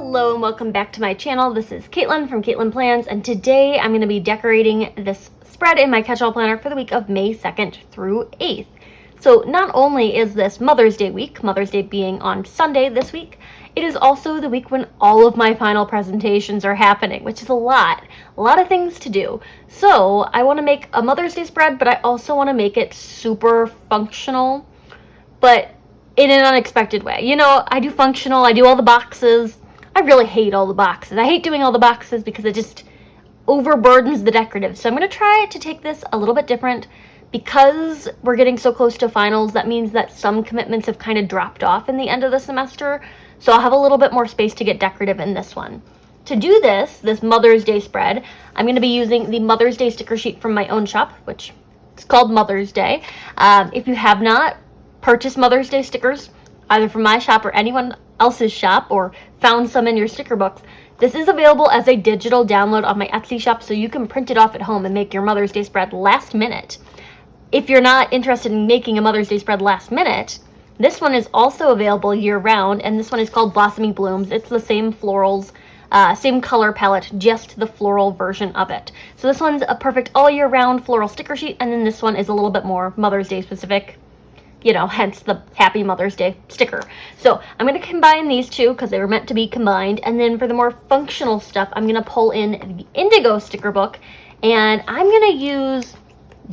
Hello and welcome back to my channel. This is Katelyn from Katelyn Plans, and today I'm going to be decorating this spread in my catch-all planner for the week of May 2nd through 8th. So not only is this Mother's Day week, Mother's Day being on Sunday this week, it is also the week when all of my final presentations are happening, which is a lot of things to do. So I want to make a Mother's Day spread, but I also want to make it super functional, but in an unexpected way. You know, I do functional, I do all the boxes. I really hate all the boxes. I hate doing all the boxes because it just overburdens the decorative. So I'm going to try to take this a little bit different. Because we're getting so close to finals, that means that some commitments have kind of dropped off in the end of the semester. So I'll have a little bit more space to get decorative in this one. To do this Mother's Day spread, I'm going to be using the Mother's Day sticker sheet from my own shop, which is called Mother's Day. If you have not purchased Mother's Day stickers, either from my shop or anyone else's shop, or found some in your sticker books, this is available as a digital download on my Etsy shop, so you can print it off at home and make your Mother's Day spread last minute. If you're not interested in making a Mother's Day spread last minute, this one is also available year-round, and this one is called Blossoming Blooms. It's the same florals, same color palette, just the floral version of it. So this one's a perfect all-year-round floral sticker sheet, and then this one is a little bit more Mother's Day specific, you know, hence the Happy Mother's Day sticker. So I'm going to combine these two because they were meant to be combined, and then for the more functional stuff, I'm going to pull in the Indigo sticker book, and I'm going to use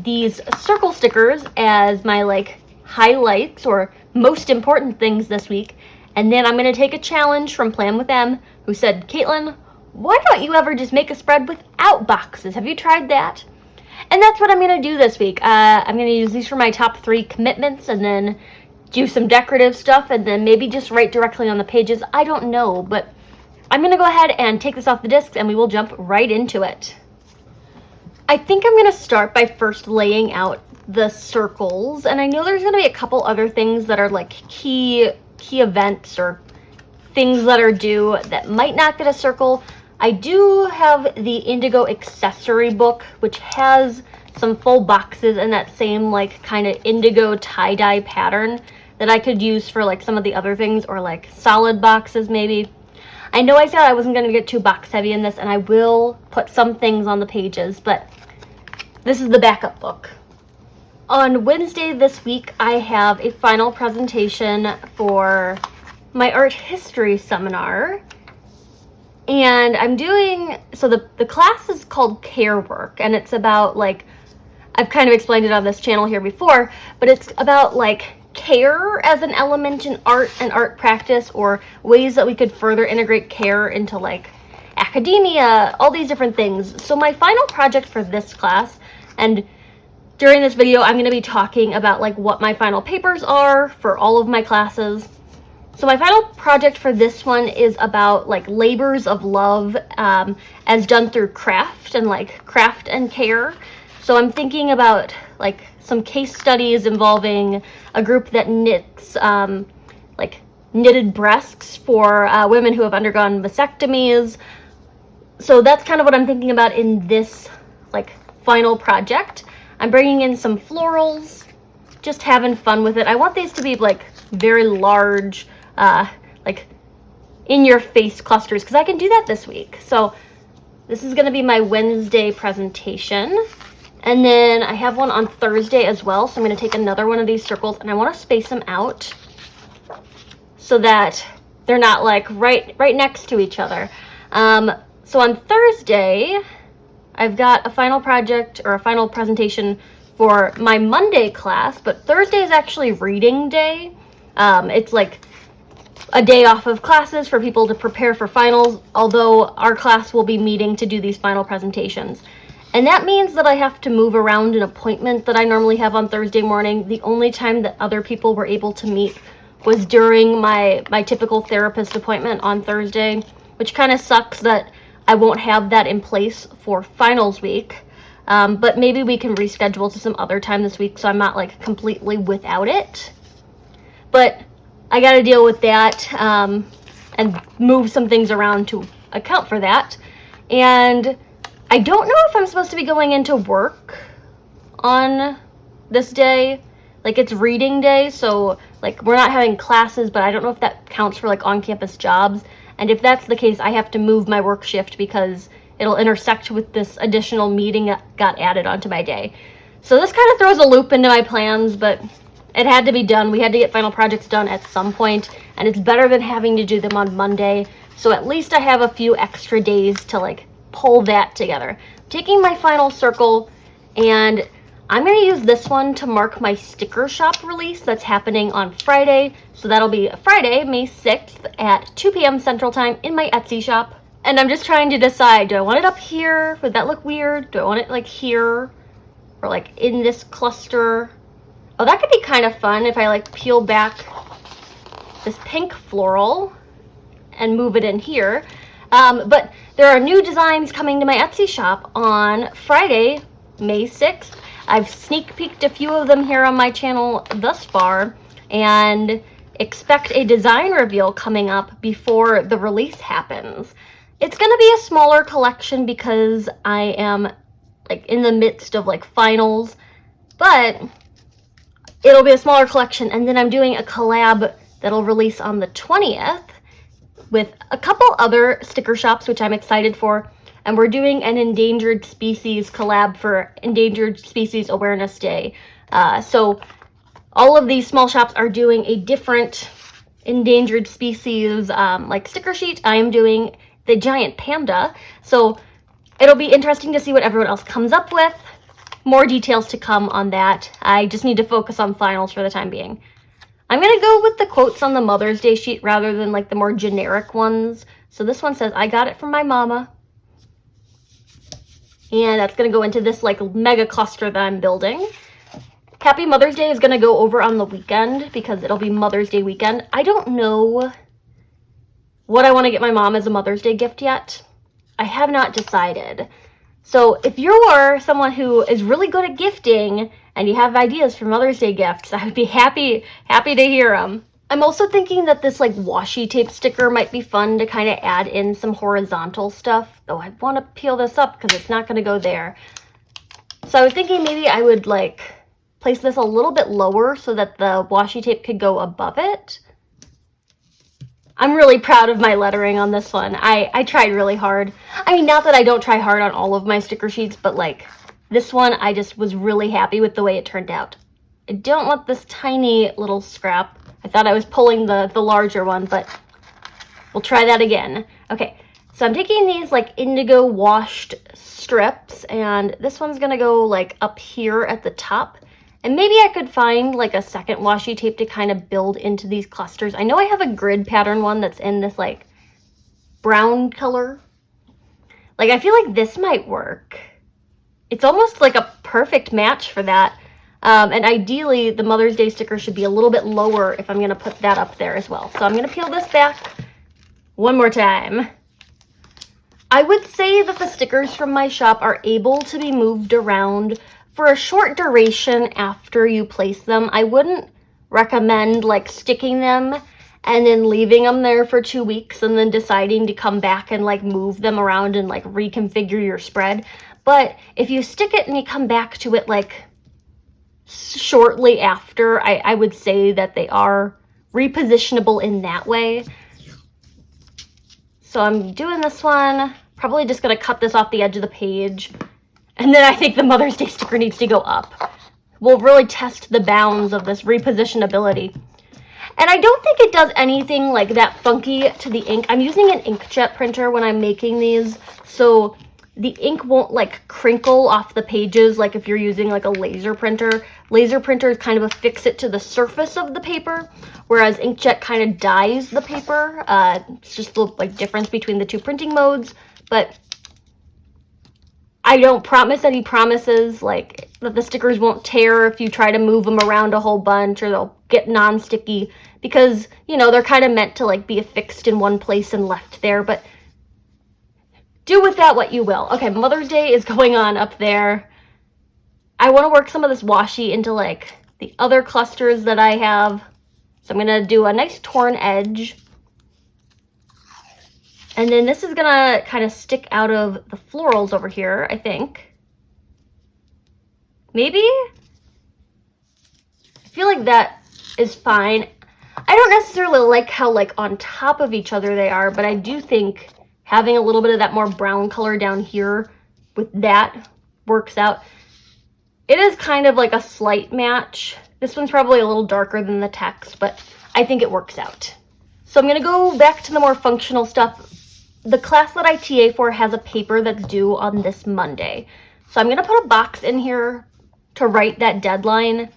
these circle stickers as my like highlights or most important things this week. And then I'm going to take a challenge from Plan with M, who said, Katelyn, why don't you ever just make a spread without boxes? Have you tried that? And that's what I'm going to do this week. I'm going to use these for my top 3 commitments, and then do some decorative stuff, and then maybe just write directly on the pages. I don't know, but I'm going to go ahead and take this off the discs, and we will jump right into it. I think I'm going to start by first laying out the circles, and I know there's going to be a couple other things that are like key events or things that are due that might not get a circle. I do have the Indigo accessory book, which has some full boxes in that same like kind of indigo tie-dye pattern that I could use for like some of the other things, or like solid boxes maybe. I know I said I wasn't going to get too box heavy in this, and I will put some things on the pages, but this is the backup book. On Wednesday this week, I have a final presentation for my art history seminar, and I'm doing, so the class is called Care Work, and it's about like, I've kind of explained it on this channel here before, but it's about like care as an element in art and art practice, or ways that we could further integrate care into like academia, all these different things. So my final project for this class, and during this video I'm going to be talking about like what my final papers are for all of my classes. So my final project for this one is about like labors of love as done through craft and care. So I'm thinking about like some case studies involving a group that knits like knitted breasts for women who have undergone vasectomies. So that's kind of what I'm thinking about in this like final project. I'm bringing in some florals, just having fun with it. I want these to be like very large, like in your face clusters, because I can do that this week. So this is going to be my Wednesday presentation. And then I have one on Thursday as well, so I'm going to take another one of these circles, and I want to space them out so that they're not like right next to each other. So on Thursday, I've got a final project or a final presentation for my Monday class, but Thursday is actually reading day. It's like a day off of classes for people to prepare for finals, although our class will be meeting to do these final presentations. And that means that I have to move around an appointment that I normally have on Thursday morning. The only time that other people were able to meet was during my typical therapist appointment on Thursday, which kind of sucks that I won't have that in place for finals week. But maybe we can reschedule to some other time this week so I'm not like completely without it. But I got to deal with that and move some things around to account for that. And I don't know if I'm supposed to be going into work on this day. Like, it's reading day, so like we're not having classes, but I don't know if that counts for like on-campus jobs. And if that's the case, I have to move my work shift because it'll intersect with this additional meeting that got added onto my day. So this kind of throws a loop into my plans, but it had to be done. We had to get final projects done at some point, and it's better than having to do them on Monday. So at least I have a few extra days to like pull that together. I'm taking my final circle, and I'm going to use this one to mark my sticker shop release that's happening on Friday. So that'll be Friday, May 6th at 2 p.m. Central Time in my Etsy shop. And I'm just trying to decide, do I want it up here? Would that look weird? Do I want it like here? Or like in this cluster? Oh, that could be kind of fun if I like peel back this pink floral and move it in here. But there are new designs coming to my Etsy shop on Friday, May 6th. I've sneak peeked a few of them here on my channel thus far, and expect a design reveal coming up before the release happens. It's going to be a smaller collection because I am like in the midst of like finals, but it'll be a smaller collection. And then I'm doing a collab that'll release on the 20th with a couple other sticker shops, which I'm excited for. And we're doing an endangered species collab for Endangered Species Awareness Day. So all of these small shops are doing a different endangered species like sticker sheet. I am doing the giant panda. So it'll be interesting to see what everyone else comes up with. More details to come on that. I just need to focus on finals for the time being. I'm going to go with the quotes on the Mother's Day sheet rather than like the more generic ones. So this one says, "I got it from my mama." And that's going to go into this like mega cluster that I'm building. Happy Mother's Day is going to go over on the weekend because it'll be Mother's Day weekend. I don't know what I want to get my mom as a Mother's Day gift yet. I have not decided. So if you're someone who is really good at gifting and you have ideas for Mother's Day gifts, I would be happy to hear them. I'm also thinking that this like washi tape sticker might be fun to kind of add in some horizontal stuff, though I want to peel this up because it's not going to go there. So I was thinking maybe I would like place this a little bit lower so that the washi tape could go above it. I'm really proud of my lettering on this one. I tried really hard. I mean, not that I don't try hard on all of my sticker sheets, but like this one, I just was really happy with the way it turned out. I don't want this tiny little scrap. I thought I was pulling the larger one, but we'll try that again. Okay, so I'm taking these like indigo washed strips, and this one's gonna go like up here at the top. And maybe I could find like a second washi tape to kind of build into these clusters. I know I have a grid pattern one that's in this like brown color. Like I feel like this might work. It's almost like a perfect match for that. And ideally, the Mother's Day sticker should be a little bit lower if I'm going to put that up there as well. So I'm going to peel this back one more time. I would say that the stickers from my shop are able to be moved around for a short duration after you place them. I wouldn't recommend like sticking them and then leaving them there for 2 weeks and then deciding to come back and like move them around and like reconfigure your spread. But if you stick it and you come back to it like shortly after, I would say that they are repositionable in that way. So I'm doing this one, probably just going to cut this off the edge of the page. And then I think the Mother's Day sticker needs to go up. We'll really test the bounds of this repositionability. And I don't think it does anything like that funky to the ink. I'm using an inkjet printer when I'm making these, so the ink won't like crinkle off the pages like if you're using like a laser printer. Laser printers kind of affix it to the surface of the paper, whereas inkjet kind of dyes the paper. It's just the like difference between the two printing modes, but I don't promise any promises like that the stickers won't tear if you try to move them around a whole bunch, or they'll get non-sticky, because you know they're kind of meant to like be affixed in one place and left there, but do with that what you will. Okay, Mother's Day is going on up there. I want to work some of this washi into like the other clusters that I have. So I'm going to do a nice torn edge. And then this is going to kind of stick out of the florals over here, I think. Maybe? I feel like that is fine. I don't necessarily like how like on top of each other they are, but I do think having a little bit of that more brown color down here with that works out. It is kind of like a slight match. This one's probably a little darker than the text, but I think it works out. So I'm going to go back to the more functional stuff. The class that I TA for has a paper that's due on this Monday. So I'm going to put a box in here to write that deadline.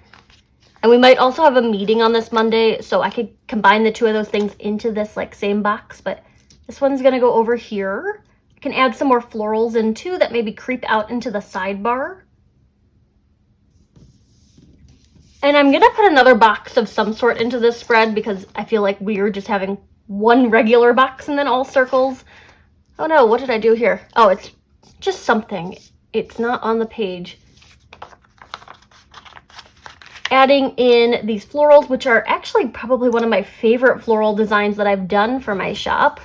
And we might also have a meeting on this Monday, so I could combine the two of those things into this like same box, but this one's going to go over here. I can add some more florals in too that maybe creep out into the sidebar. And I'm going to put another box of some sort into this spread because I feel like we're just having one regular box and then all circles. Oh no, what did I do here? Oh, it's just something. It's not on the page. Adding in these florals, which are actually probably one of my favorite floral designs that I've done for my shop.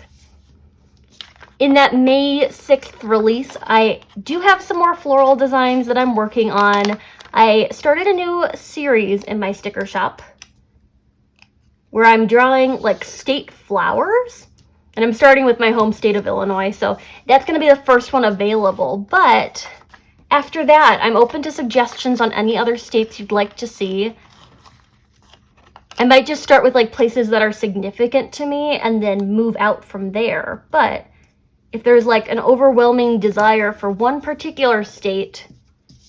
In that May 6th release, I do have some more floral designs that I'm working on. I started a new series in my sticker shop where I'm drawing like state flowers, and I'm starting with my home state of Illinois, so that's going to be the first one available. But after that, I'm open to suggestions on any other states you'd like to see. I might just start with like places that are significant to me and then move out from there. But if there's like an overwhelming desire for one particular state,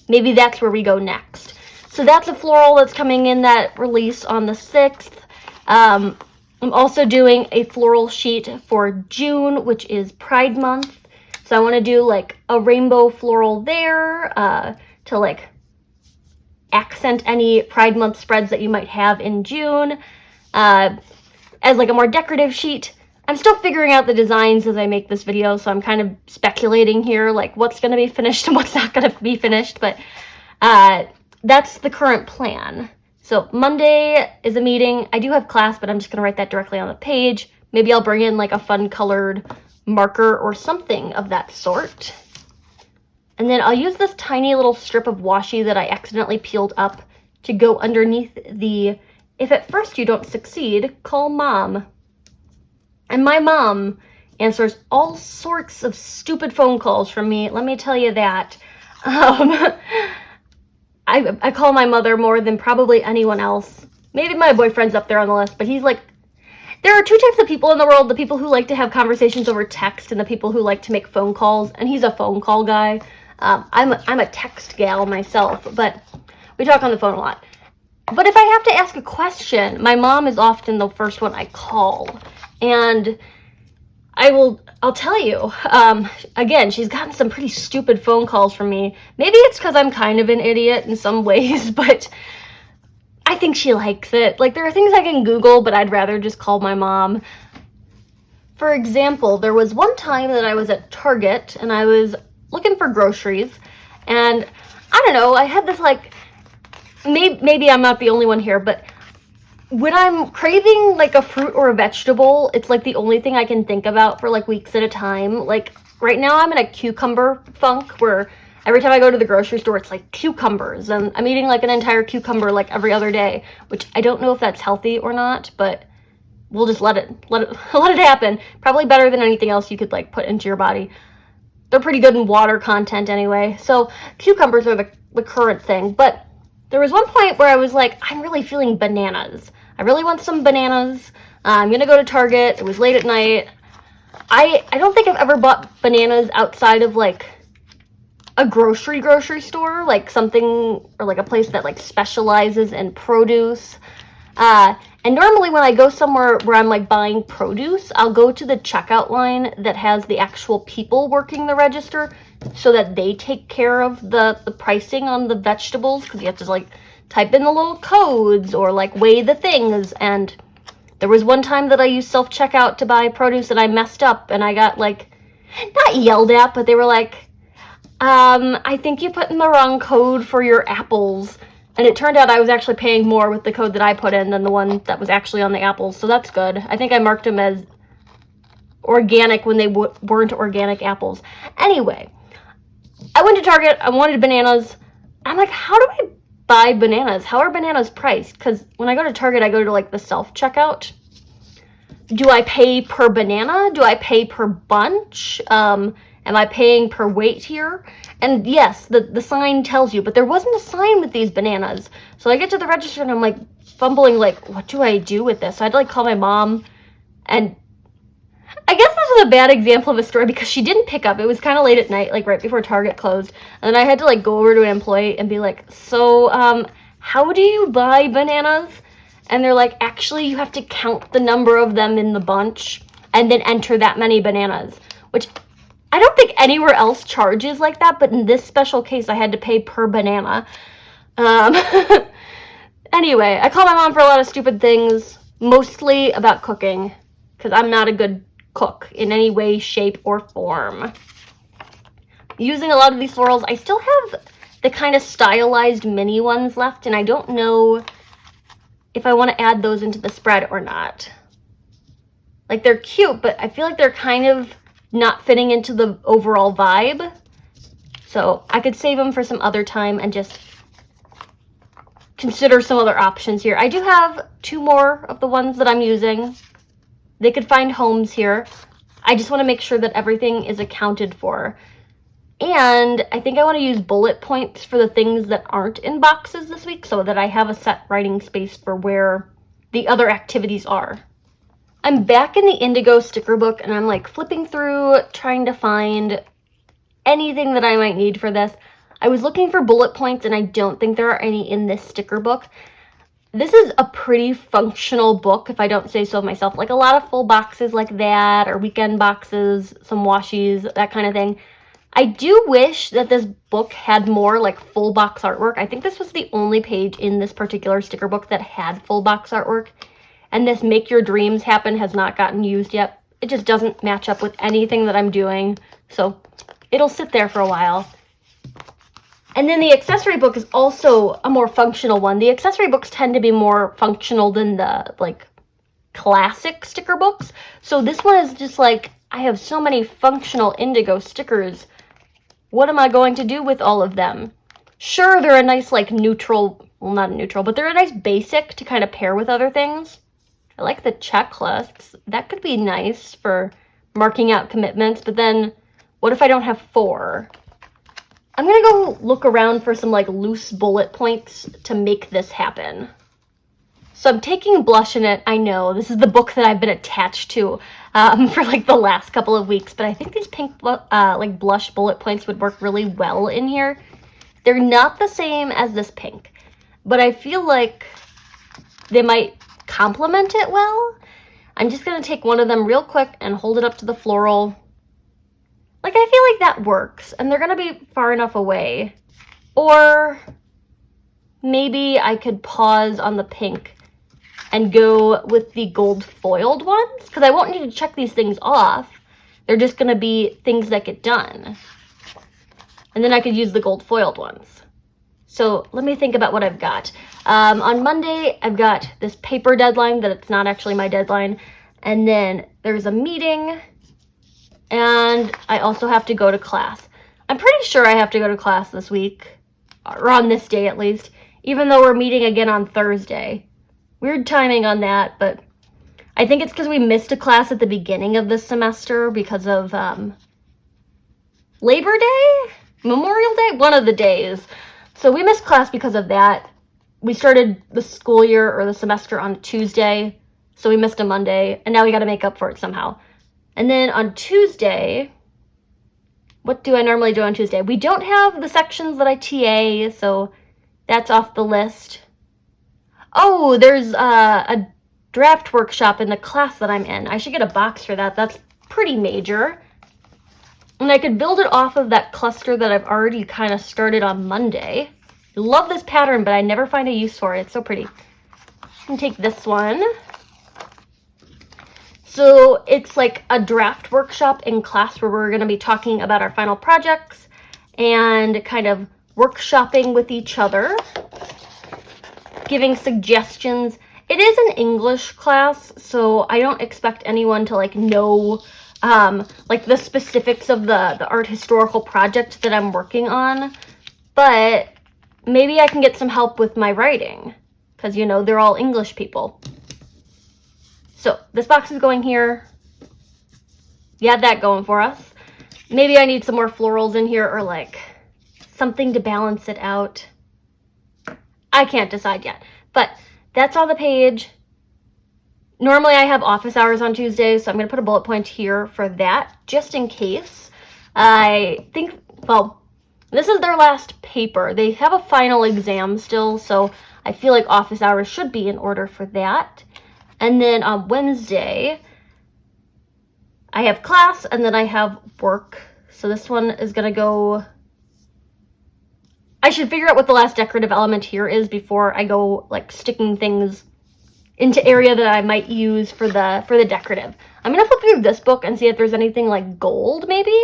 maybe that's where we go next. So that's a floral that's coming in that release on the 6th. I'm also doing a floral sheet for June, which is Pride Month. So I want to do like a rainbow floral there to like accent any Pride Month spreads that you might have in June. As like a more decorative sheet. I'm still figuring out the designs as I make this video, so I'm kind of speculating here, like what's going to be finished and what's not going to be finished, but that's the current plan. So Monday is a meeting. I do have class, but I'm just going to write that directly on the page. Maybe I'll bring in like a fun colored marker or something of that sort. And then I'll use this tiny little strip of washi that I accidentally peeled up to go underneath the "if at first you don't succeed, call mom." And my mom answers all sorts of stupid phone calls from me, let me tell you that. I call my mother more than probably anyone else. Maybe my boyfriend's up there on the list, but he's like, there are two types of people in the world, the people who like to have conversations over text and the people who like to make phone calls, and he's a phone call guy. I'm a text gal myself, but we talk on the phone a lot. But if I have to ask a question, my mom is often the first one I call. And I'll tell you, again, she's gotten some pretty stupid phone calls from me. Maybe it's because I'm kind of an idiot in some ways, but I think she likes it. Like, there are things I can Google, but I'd rather just call my mom. For example, there was one time that I was at Target and I was looking for groceries, and I don't know, I had this like, maybe I'm not the only one here, but when I'm craving like a fruit or a vegetable, it's like the only thing I can think about for like weeks at a time. Like right now I'm in a cucumber funk where every time I go to the grocery store, it's like cucumbers, and I'm eating like an entire cucumber like every other day, which I don't know if that's healthy or not, but we'll just let it happen. Probably better than anything else you could like put into your body. They're pretty good in water content anyway. So cucumbers are the current thing, but there was one point where I was like, I'm really feeling bananas. I really want some bananas. I'm going to go to Target. It was late at night. I don't think I've ever bought bananas outside of like a grocery store, like something, or like a place that like specializes in produce. And normally when I go somewhere where I'm like buying produce, I'll go to the checkout line that has the actual people working the register so that they take care of the pricing on the vegetables, because you have to like type in the little codes or like weigh the things. And there was one time that I used self-checkout to buy produce and I messed up and I got like, not yelled at, but they were like, I think you put in the wrong code for your apples. And it turned out I was actually paying more with the code that I put in than the one that was actually on the apples, so that's good. I think I marked them as organic when they weren't organic apples. Anyway, I went to Target, I wanted bananas. I'm like, how do I buy bananas? How are bananas priced? Because when I go to Target, I go to like the self-checkout. Do I pay per banana? Do I pay per bunch? Am I paying per weight here? And yes, the sign tells you, but there wasn't a sign with these bananas. So I get to the register and I'm like fumbling, like, what do I do with this? So I had to like call my mom, and I guess this was a bad example of a story because she didn't pick up. It was kind of late at night, like right before Target closed. And then I had to like go over to an employee and be like, so how do you buy bananas? And they're like, actually, you have to count the number of them in the bunch and then enter that many bananas, which I don't think anywhere else charges like that. But in this special case, I had to pay per banana. Anyway, I call my mom for a lot of stupid things, mostly about cooking, because I'm not a good cook in any way, shape, or form. Using a lot of these florals, I still have the kind of stylized mini ones left, and I don't know if I want to add those into the spread or not. Like, they're cute, but I feel like they're kind of not fitting into the overall vibe. So I could save them for some other time and just consider some other options here. I do have 2 more of the ones that I'm using. They could find homes here. I just want to make sure that everything is accounted for. And I think I want to use bullet points for the things that aren't in boxes this week so that I have a set writing space for where the other activities are. I'm back in the Indigo sticker book and I'm like flipping through trying to find anything that I might need for this. I was looking for bullet points and I don't think there are any in this sticker book. This is a pretty functional book, if I don't say so myself. Like a lot of full boxes like that, or weekend boxes, some washies, that kind of thing. I do wish that this book had more like full box artwork. I think this was the only page in this particular sticker book that had full box artwork. And this Make Your Dreams Happen has not gotten used yet. It just doesn't match up with anything that I'm doing. So it'll sit there for a while. And then the accessory book is also a more functional one. The accessory books tend to be more functional than the, like, classic sticker books. So this one is just like, I have so many functional Indigo stickers. What am I going to do with all of them? Sure, they're a nice, like, neutral, well, not neutral, but they're a nice basic to kind of pair with other things. I like the checklists. That could be nice for marking out commitments, but then what if I don't have 4? I'm gonna go look around for some like loose bullet points to make this happen. So I'm taking Blush in it. I know this is the book that I've been attached to for like the last couple of weeks, but I think these pink like blush bullet points would work really well in here. They're not the same as this pink, but I feel like they might complement it well. I'm just gonna take one of them real quick and hold it up to the floral. Like, I feel like that works, and they're going to be far enough away. Or maybe I could pause on the pink and go with the gold foiled ones, because I won't need to check these things off. They're just going to be things that get done. And then I could use the gold foiled ones. So let me think about what I've got. On Monday, I've got this paper deadline that it's not actually my deadline. And then there's a meeting. And I also have to go to class. I'm pretty sure I have to go to class this week, or on this day at least, even though we're meeting again on Thursday. Weird timing on that, but I think it's because we missed a class at the beginning of this semester because of Labor Day? Memorial Day? One of the days. So we missed class because of that. We started the school year or the semester on Tuesday, so we missed a Monday, and now we got to make up for it somehow. And then on Tuesday, what do I normally do on Tuesday? We don't have the sections that I TA, so that's off the list. Oh, there's a draft workshop in the class that I'm in. I should get a box for that. That's pretty major. And I could build it off of that cluster that I've already kind of started on Monday. I love this pattern, but I never find a use for it. It's so pretty. I'm going to take this one. So it's like a draft workshop in class where we're going to be talking about our final projects and kind of workshopping with each other, giving suggestions. It is an English class, so I don't expect anyone to like know like the specifics of the art historical project that I'm working on, but maybe I can get some help with my writing, because, you know, they're all English people. So this box is going here. You have that going for us. Maybe I need some more florals in here, or like something to balance it out. I can't decide yet, but that's on the page. Normally I have office hours on Tuesdays, so I'm going to put a bullet point here for that, just in case. I think, well, this is their last paper. They have a final exam still, so I feel like office hours should be in order for that. And then on Wednesday, I have class, and then I have work. So this one is going to go... I should figure out what the last decorative element here is before I go, like, sticking things into area that I might use for the decorative. I'm going to flip through this book and see if there's anything, like, gold, maybe?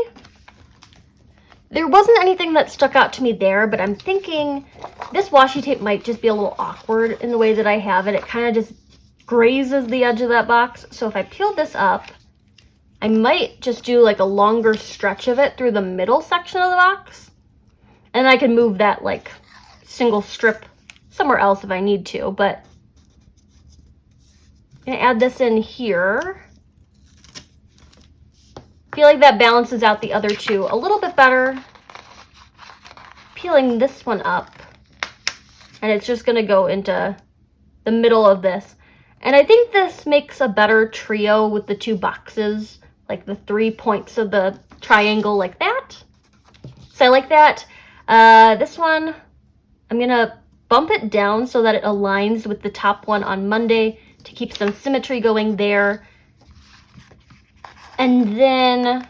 There wasn't anything that stuck out to me there, but I'm thinking this washi tape might just be a little awkward in the way that I have it. It kind of just grazes the edge of that box. So if I peel this up, I might just do like a longer stretch of it through the middle section of the box. And I can move that like single strip somewhere else if I need to. But I'm going to add this in here. I feel like that balances out the other two a little bit better. Peeling this one up. And it's just going to go into the middle of this. And I think this makes a better trio with the two boxes. Like the 3 points of the triangle like that. So I like that. This one, I'm going to bump it down so that it aligns with the top one on Monday to keep some symmetry going there. And then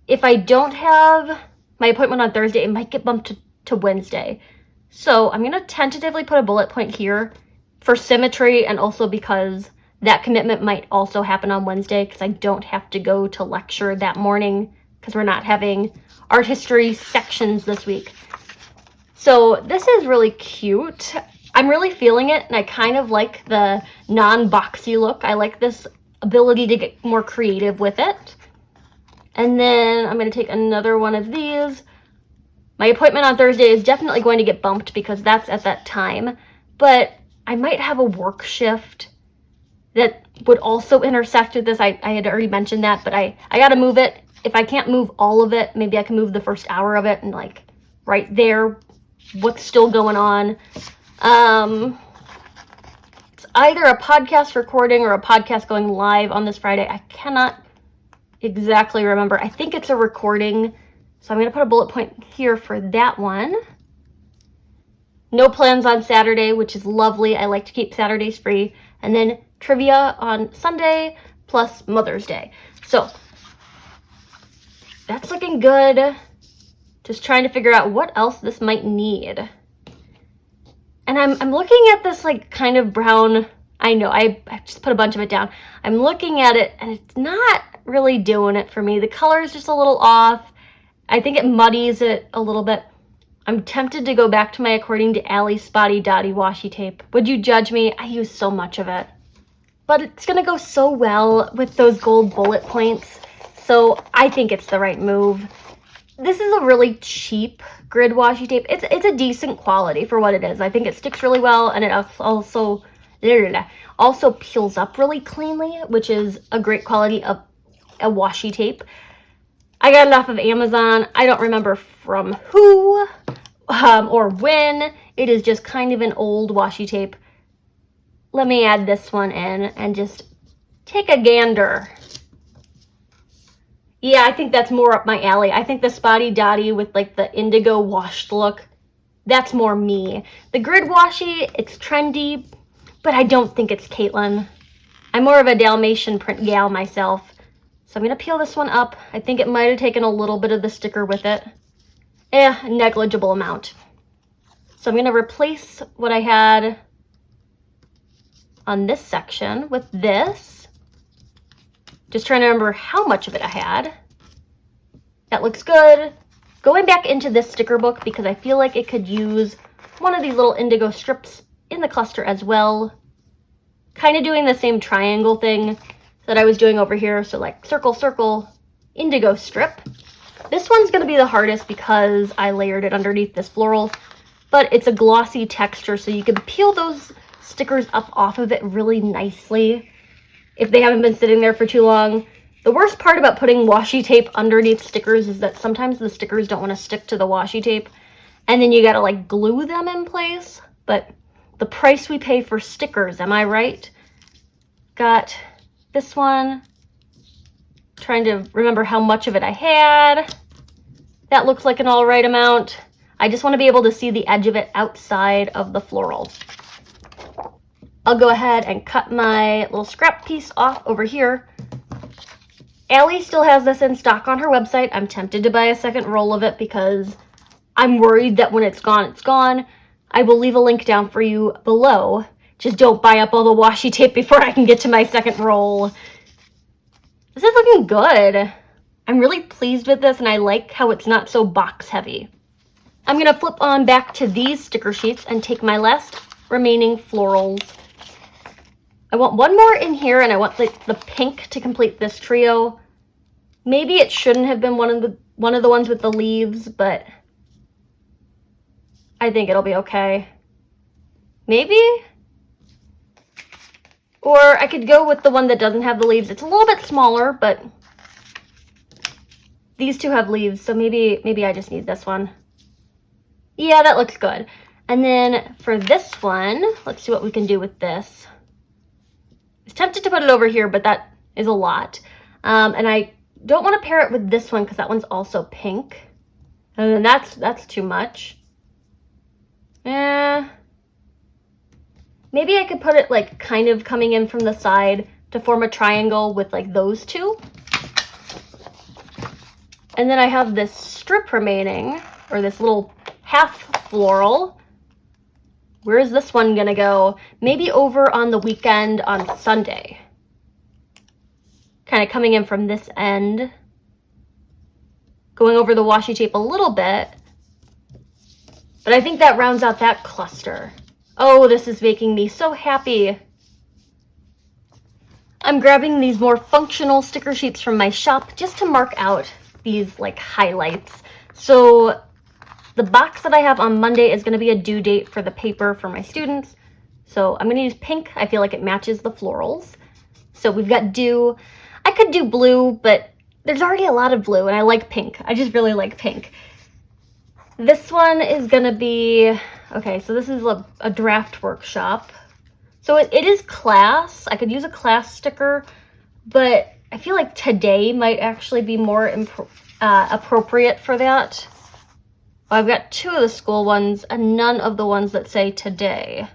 if I don't have my appointment on Thursday, it might get bumped to Wednesday. So I'm going to tentatively put a bullet point here for symmetry, and also because that commitment might also happen on Wednesday because I don't have to go to lecture that morning because we're not having art history sections this week. So this is really cute. I'm really feeling it, and I kind of like the non-boxy look. I like this ability to get more creative with it. And then I'm going to take another one of these. My appointment on Thursday is definitely going to get bumped because that's at that time. But I might have a work shift that would also intersect with this. I had already mentioned that, but I got to move it. If I can't move all of it, maybe I can move the first hour of it and like right there, what's still going on. It's either a podcast recording or a podcast going live on this Friday. I cannot exactly remember. I think it's a recording. So I'm going to put a bullet point here for that one. No plans on Saturday, which is lovely. I like to keep Saturdays free. And then trivia on Sunday plus Mother's Day. So that's looking good. Just trying to figure out what else this might need. And I'm looking at this like kind of brown. I know, I just put a bunch of it down. I'm looking at it and it's not really doing it for me. The color is just a little off. I think it muddies it a little bit. I'm tempted to go back to my According to Allie Spotty Dotty washi tape. Would you judge me? I use so much of it. But it's going to go so well with those gold bullet points. So I think it's the right move. This is a really cheap grid washi tape. It's a decent quality for what it is. I think it sticks really well, and it also peels up really cleanly, which is a great quality of a washi tape. I got it off of Amazon. I don't remember from who or when. It is just kind of an old washi tape. Let me add this one in and just take a gander. Yeah, I think that's more up my alley. I think the Spotty Dotty with like the indigo washed look, that's more me. The grid washi, it's trendy, but I don't think it's Katelyn. I'm more of a Dalmatian print gal myself. So I'm going to peel this one up. I think it might have taken a little bit of the sticker with it. A negligible amount. So I'm going to replace what I had on this section with this. Just trying to remember how much of it I had. That looks good. Going back into this sticker book because I feel like it could use one of these little indigo strips in the cluster as well. Kind of doing the same triangle thing that I was doing over here. So like circle, circle, indigo strip. This one's going to be the hardest because I layered it underneath this floral, but it's a glossy texture, so you can peel those stickers up off of it really nicely if they haven't been sitting there for too long. The worst part about putting washi tape underneath stickers is that sometimes the stickers don't want to stick to the washi tape, and then you got to like glue them in place. But the price we pay for stickers, am I right? Got this one. Trying to remember how much of it I had. That looks like an all right amount. I just want to be able to see the edge of it outside of the floral. I'll go ahead and cut my little scrap piece off over here. Allie still has this in stock on her website. I'm tempted to buy a second roll of it because I'm worried that when it's gone, it's gone. I will leave a link down for you below. Just don't buy up all the washi tape before I can get to my second roll. This is looking good. I'm really pleased with this, and I like how it's not so box heavy. I'm going to flip on back to these sticker sheets and take my last remaining florals. I want one more in here, and I want the pink to complete this trio. Maybe it shouldn't have been one of the ones with the leaves, but I think it'll be okay. Maybe? Or I could go with the one that doesn't have the leaves. It's a little bit smaller, but these two have leaves, so maybe I just need this one. Yeah, that looks good. And then for this one, let's see what we can do with this. I was tempted to put it over here, but that is a lot. And I don't want to pair it with this one because that one's also pink. And then that's too much. Maybe I could put it like kind of coming in from the side to form a triangle with like those two. And then I have this strip remaining, or this little half floral. Where is this one gonna go? Maybe over on the weekend on Sunday. Kind of coming in from this end. Going over the washi tape a little bit. But I think that rounds out that cluster. Oh, this is making me so happy. I'm grabbing these more functional sticker sheets from my shop just to mark out these like highlights. So the box that I have on Monday is going to be a due date for the paper for my students. So I'm going to use pink. I feel like it matches the florals. So we've got due. I could do blue, but there's already a lot of blue and I like pink. I just really like pink. This one is going to be, okay, so this is a draft workshop. So it is class. I could use a class sticker, but I feel like today might actually be more appropriate for that. Well, I've got two of the school ones and none of the ones that say today.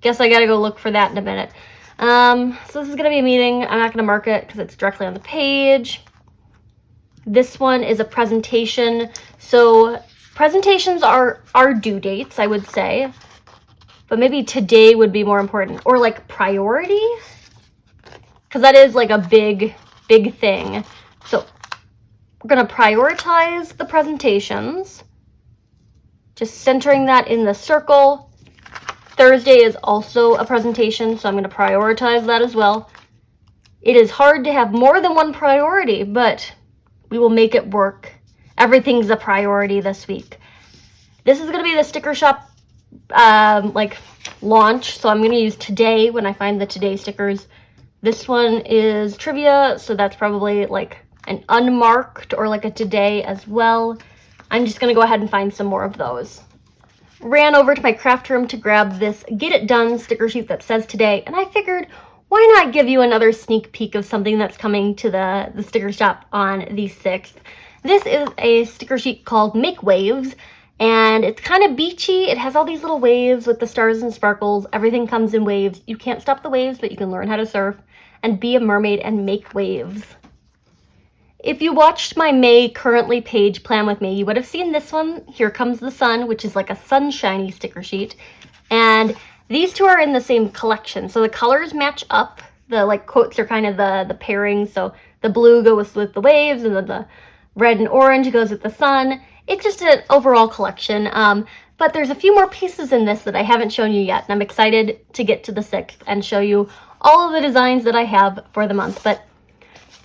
Guess I gotta go look for that in a minute. So this is gonna be a meeting. I'm not gonna mark it because it's directly on the page. This one is a presentation. So presentations are due dates, I would say. But maybe today would be more important. Or like priority. Because that is like a big thing. So we're going to prioritize the presentations. Just centering that in the circle. Thursday is also a presentation, so I'm going to prioritize that as well. It is hard to have more than one priority, but we will make it work. Everything's a priority this week. This is going to be the sticker shop like launch, so I'm going to use today when I find the today stickers. This one is trivia, so that's probably like an unmarked or like a today as well. I'm just going to go ahead and find some more of those. Ran over to my craft room to grab this Get It Done sticker sheet that says today, and I figured, why not give you another sneak peek of something that's coming to the sticker shop on the 6th. This is a sticker sheet called Make Waves, and it's kind of beachy. It has all these little waves with the stars and sparkles. Everything comes in waves. You can't stop the waves, but you can learn how to surf and be a mermaid and make waves. If you watched my May Currently page plan with me, you would have seen this one, Here Comes the Sun, which is like a sunshiny sticker sheet. And these two are in the same collection, so the colors match up. The like quotes are kind of the pairing, so the blue goes with the waves, and then the red and orange goes with the sun. It's just an overall collection, but there's a few more pieces in this that I haven't shown you yet, and I'm excited to get to the 6th and show you all of the designs that I have for the month. But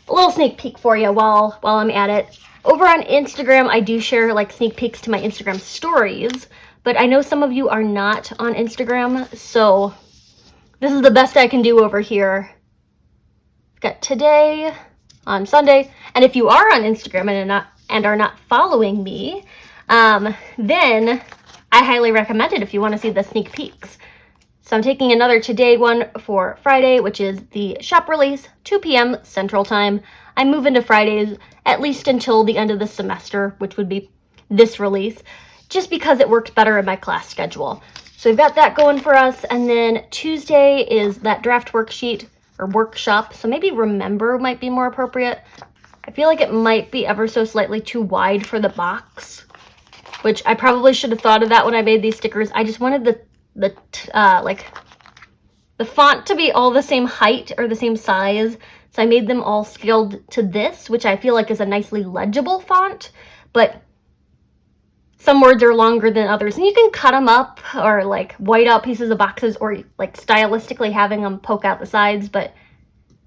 a little sneak peek for you while I'm at it. Over on Instagram, I do share like sneak peeks to my Instagram stories, but I know some of you are not on Instagram, so this is the best I can do over here. I've got today on Sunday, and if you are on Instagram and are not following me, then I highly recommend it if you want to see the sneak peeks. So I'm taking another today one for Friday, which is the shop release, 2 p.m. Central Time. I move into Fridays at least until the end of the semester, which would be this release, just because it works better in my class schedule. So we've got that going for us. And then Tuesday is that draft worksheet or workshop. So maybe remember might be more appropriate. I feel like it might be ever so slightly too wide for the box, which I probably should have thought of that when I made these stickers. I just wanted the font to be all the same height or the same size. So I made them all scaled to this, which I feel like is a nicely legible font, but some words are longer than others. And you can cut them up or like white out pieces of boxes or like stylistically having them poke out the sides, but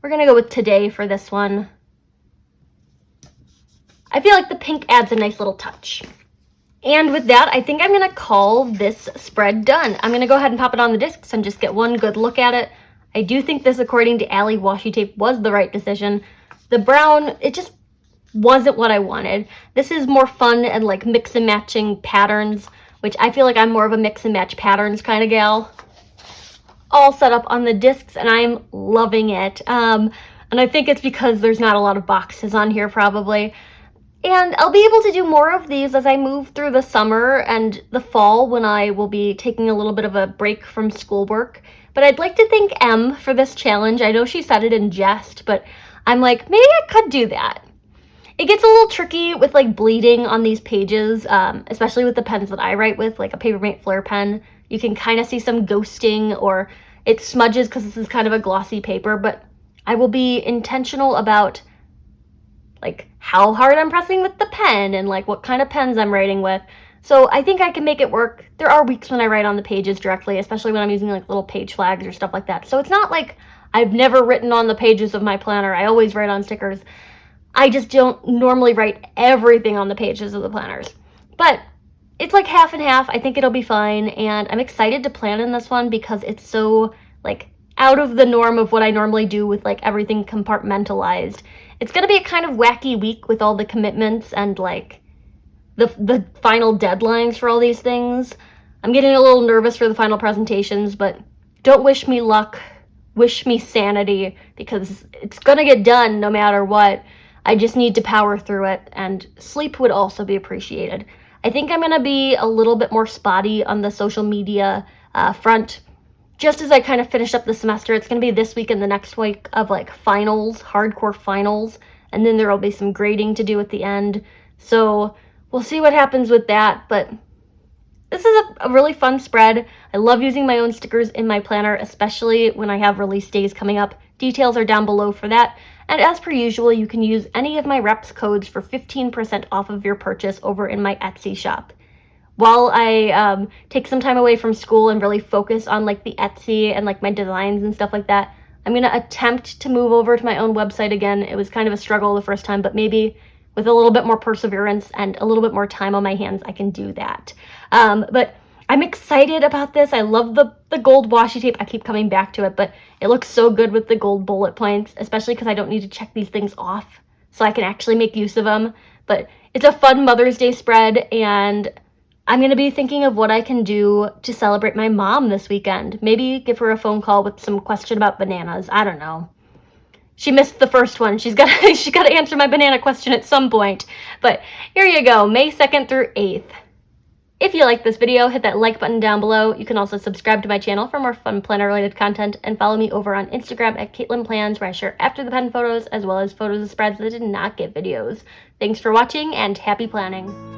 we're gonna go with today for this one. I feel like the pink adds a nice little touch. And with that, I think I'm gonna call this spread done. I'm gonna go ahead and pop it on the discs and just get one good look at it. I do think this, according to Allie Washi Tape, was the right decision. The brown, it just wasn't what I wanted. This is more fun and like mix and matching patterns, which I feel like I'm more of a mix and match patterns kind of gal. All set up on the discs and I'm loving it. And I think it's because there's not a lot of boxes on here probably. And I'll be able to do more of these as I move through the summer and the fall when I will be taking a little bit of a break from schoolwork. But I'd like to thank Em for this challenge. I know she said it in jest, but I'm like, maybe I could do that. It gets a little tricky with like bleeding on these pages, especially with the pens that I write with, like a Papermate Flair pen. You can kind of see some ghosting or it smudges because this is kind of a glossy paper, but I will be intentional about like how hard I'm pressing with the pen and like what kind of pens I'm writing with. So I think I can make it work. There are weeks when I write on the pages directly, especially when I'm using like little page flags or stuff like that. So it's not like I've never written on the pages of my planner. I always write on stickers. I just don't normally write everything on the pages of the planners. But it's like half and half. I think it'll be fine. And I'm excited to plan in this one because it's so like out of the norm of what I normally do with like everything compartmentalized. It's going to be a kind of wacky week with all the commitments and like the final deadlines for all these things. I'm getting a little nervous for the final presentations, but don't wish me luck, wish me sanity, because it's gonna get done no matter what. I just need to power through it, and sleep would also be appreciated. I think I'm gonna be a little bit more spotty on the social media front. Just as I kind of finish up the semester, it's gonna be this week and the next week of like finals, hardcore finals, and then there will be some grading to do at the end. So we'll see what happens with that, but this is a really fun spread. I love using my own stickers in my planner, especially when I have release days coming up. Details are down below for that. And as per usual, you can use any of my reps codes for 15% off of your purchase over in my Etsy shop. While I take some time away from school and really focus on like the Etsy and like my designs and stuff like that, I'm going to attempt to move over to my own website again. It was kind of a struggle the first time, but maybe with a little bit more perseverance and a little bit more time on my hands, I can do that. But I'm excited about this. I love the gold washi tape. I keep coming back to it, but it looks so good with the gold bullet points, especially because I don't need to check these things off, so I can actually make use of them. But it's a fun Mother's Day spread, and I'm going to be thinking of what I can do to celebrate my mom this weekend. Maybe give her a phone call with some question about bananas. I don't know. She missed the first one. She's got to answer my banana question at some point. But here you go, May 2nd through 8th. If you like this video, hit that like button down below. You can also subscribe to my channel for more fun planner-related content, and follow me over on Instagram at Katelyn Plans, where I share after the pen photos as well as photos of spreads that did not get videos. Thanks for watching, and happy planning.